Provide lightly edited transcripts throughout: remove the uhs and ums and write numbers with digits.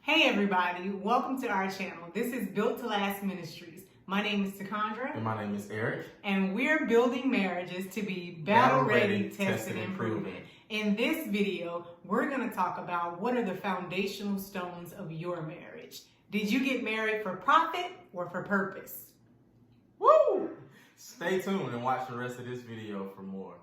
Hey everybody, welcome to our channel. This is Built to Last Ministries. My name is Takandra. And my name is Eric. And we're building marriages to be battle-ready, tested, and proven. In this video, we're going to talk about what are the foundational stones of your marriage. Did you get married for profit or for purpose? Woo! Stay tuned and watch the rest of this video for more.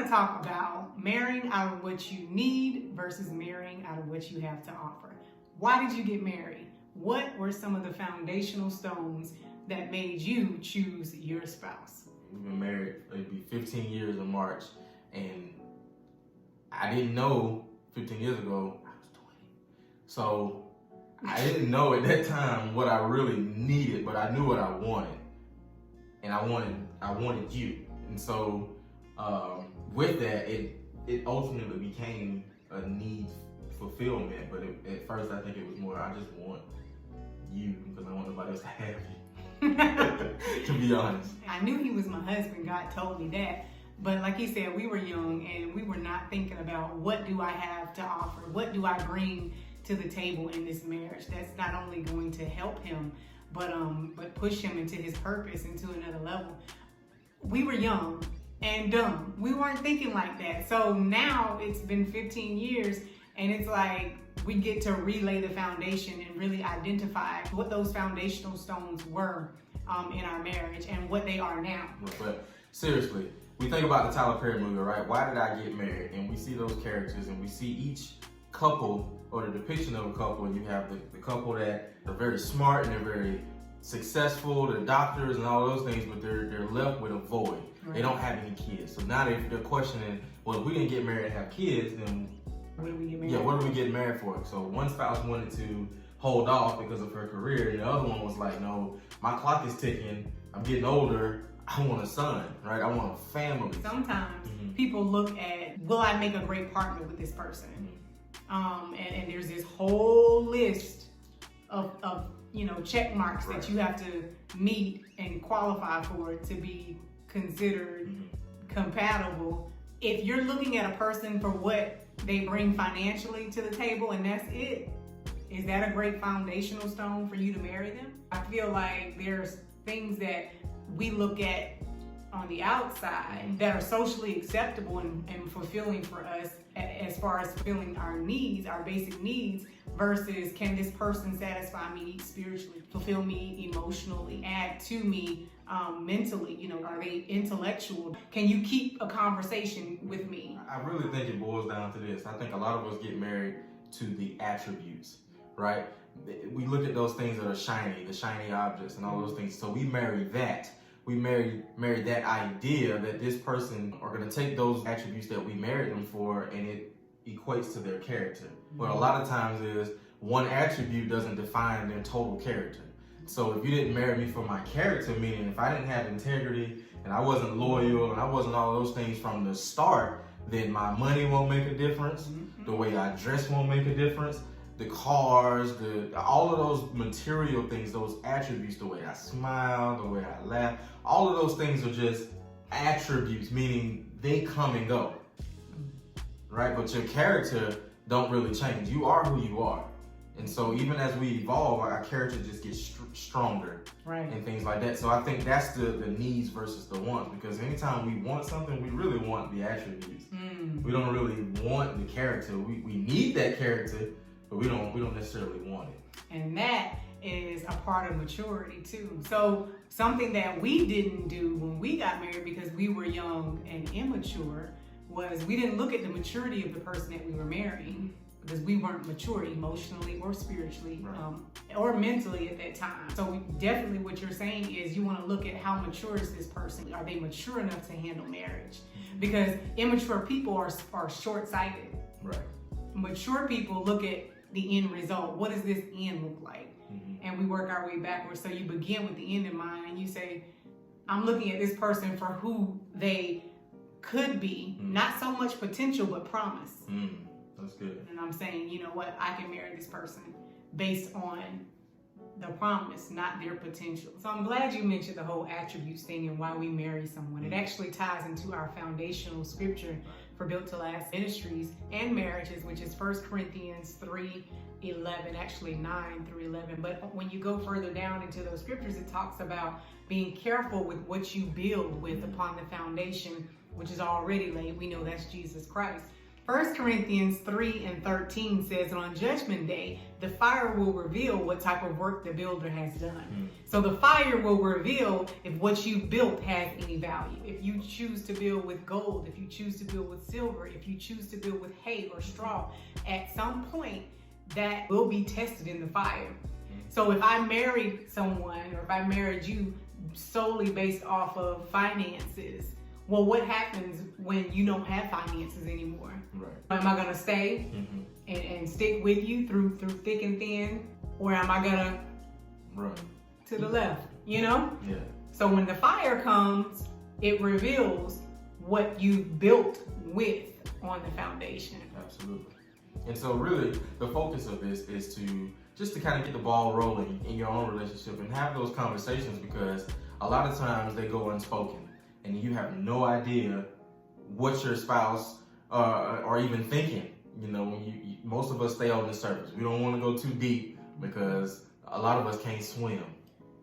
Talk about marrying out of what you need versus marrying out of what you have to offer. Why did you get married? What were some of the foundational stones that made you choose your spouse? We've been married, it'll be 15 years in March, and I didn't know 15 years ago, I was 20. So I didn't know at that time what I really needed, but I knew what I wanted. And I wanted you. And so with that, it ultimately became a need fulfillment. But at first, I think it was more, I just want you because I want nobody else to have you. To be honest. I knew he was my husband. God told me that. But like he said, we were young and we were not thinking about what do I have to offer? What do I bring to the table in this marriage? That's not only going to help him, but push him into his purpose, into another level. We were young and dumb. We weren't thinking like that. So now it's been 15 years and it's like we get to relay the foundation and really identify what those foundational stones were in our marriage and what they are now. But seriously, we think about the Tyler Perry movie, right? Why Did I Get Married? And we see those characters and we see each couple or the depiction of a couple, and you have the couple that are very smart and they're very successful, they're doctors and all those things, but they're left with a void. Right. They don't have any kids. So now they're questioning, well, if we didn't get married and have kids, then what do we get married? Yeah, what do we get married for? So one spouse wanted to hold off because of her career, and the other one was like, no, my clock is ticking, I'm getting older, I want a son, right? I want a family. Sometimes people look at, will I make a great partner with this person? And there's this whole list of check marks that you have to meet and qualify for to be considered compatible. If you're looking at a person for what they bring financially to the table and that's it, is that a great foundational stone for you to marry them? I feel like there's things that we look at on the outside that are socially acceptable and fulfilling for us as far as fulfilling our needs, our basic needs, versus can this person satisfy me spiritually, fulfill me emotionally, add to me mentally, are they intellectual? Can you keep a conversation with me? I really think it boils down to this. I think a lot of us get married to the attributes, right? We look at those things that are shiny, the shiny objects and all those things. So we marry that. We marry that idea that this person are going to take those attributes that we married them for and it equates to their character. But a lot of times is one attribute doesn't define their total character. So if you didn't marry me for my character, meaning if I didn't have integrity and I wasn't loyal and I wasn't all those things from the start, then my money won't make a difference. The way I dress won't make a difference. The cars, all of those material things, those attributes, the way I smile, the way I laugh, all of those things are just attributes, meaning they come and go, right? But your character don't really change. You are who you are. And so even as we evolve, our character just gets stronger, right? And things like that. So I think that's the needs versus the wants, because anytime we want something, we really want the attributes. We don't really want the character. We need that character, but we don't necessarily want it. And that is a part of maturity too. So something that we didn't do when we got married because we were young and immature was we didn't look at the maturity of the person that we were marrying. because we weren't mature emotionally or spiritually, Right. or mentally at that time. So definitely what you're saying is you want to look at how mature is this person. Are they mature enough to handle marriage? Because immature people are short-sighted. Right. Mature people look at the end result. What does this end look like? And we work our way backwards. So you begin with the end in mind and you say, I'm looking at this person for who they could be, not so much potential, but promise. That's good. And I'm saying, you know what, I can marry this person based on the promise, not their potential. So I'm glad you mentioned the whole attributes thing and why we marry someone. It actually ties into our foundational scripture for Built to Last Ministries and Marriages, which is 1 Corinthians 3:11, actually 9 through 11. But when you go further down into those scriptures, it talks about being careful with what you build with upon the foundation, which is already laid. We know that's Jesus Christ. 1 Corinthians 3:13 says, on Judgment Day, the fire will reveal what type of work the builder has done. So the fire will reveal if what you built has any value. If you choose to build with gold, if you choose to build with silver, if you choose to build with hay or straw, at some point that will be tested in the fire. So if I married someone, or if I married you solely based off of finances, well, what happens when you don't have finances anymore? Right. Am I gonna stay and stick with you through thick and thin, or am I gonna run to the left? You know? Yeah. So when the fire comes, it reveals what you built with on the foundation. Absolutely. And so really the focus of this is to kind of get the ball rolling in your own relationship and have those conversations, because a lot of times they go unspoken and you have no idea what your spouse are even thinking. You know, when most of us stay on the surface. We don't want to go too deep because a lot of us can't swim.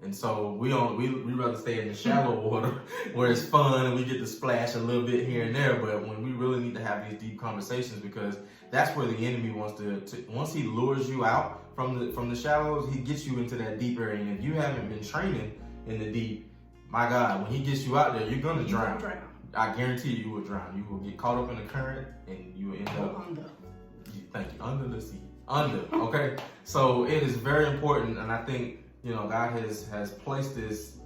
And so we rather stay in the shallow water where it's fun and we get to splash a little bit here and there. But when we really need to have these deep conversations, because that's where the enemy wants to once he lures you out from the shallows, he gets you into that deep area. And if you haven't been training in the deep, my God, when he gets you out there, you're gonna drown. I guarantee you will drown. You will get caught up in the current and you will end up under the sea. Okay? So it is very important, and I think, you know, God has placed this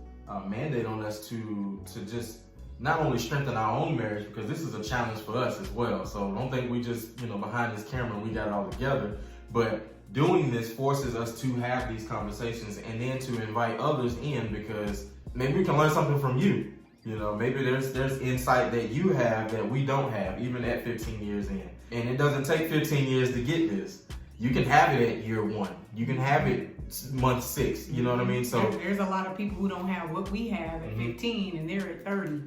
mandate on us to just not only strengthen our own marriage, because this is a challenge for us as well. So don't think we just, you know, behind this camera we got it all together. But doing this forces us to have these conversations and then to invite others in, because maybe we can learn something from you. You know, maybe there's insight that you have that we don't have, even at 15 years in. And it doesn't take 15 years to get this. You can have it at year 1. You can have it month 6. You know what I mean? So there's a lot of people who don't have what we have at 15 and they're at 30.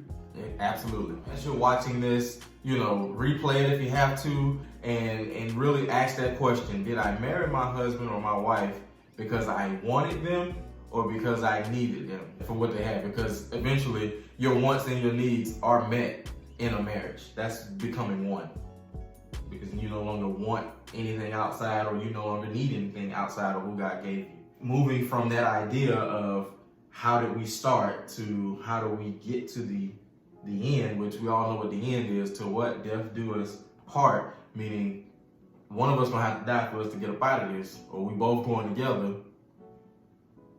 Absolutely. As you're watching this, you know, replay it if you have to, and really ask that question: did I marry my husband or my wife because I wanted them, or because I needed them for what they had? Because eventually your wants and your needs are met in a marriage. That's becoming one. Because you no longer want anything outside, or you no longer need anything outside of who God gave you. Moving from that idea of how did we start to how do we get to the end, which we all know what the end is, to what death do us part, meaning one of us gonna have to die for us to get up out of this, or we both going together.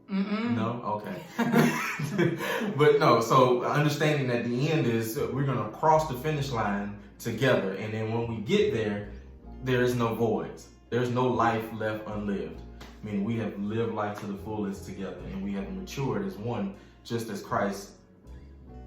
No? Okay. But no, so understanding that the end is we're going to cross the finish line together. And then when we get there, there is no voids. There's no life left unlived. I mean, we have lived life to the fullest together, and we have matured as one, just as Christ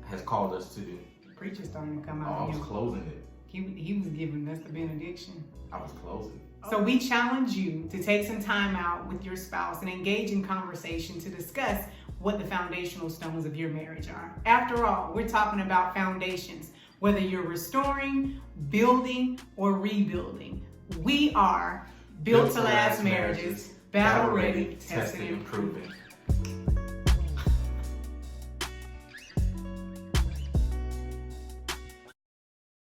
has called us to do. Preacher's starting to come Oh, out. I was closing it. He was giving us the benediction. I was closing. So we challenge you to take some time out with your spouse and engage in conversation to discuss what the foundational stones of your marriage are. After all, we're talking about foundations. Whether you're restoring, building, or rebuilding, we are Built to Last Marriages, battle ready, tested, and proven.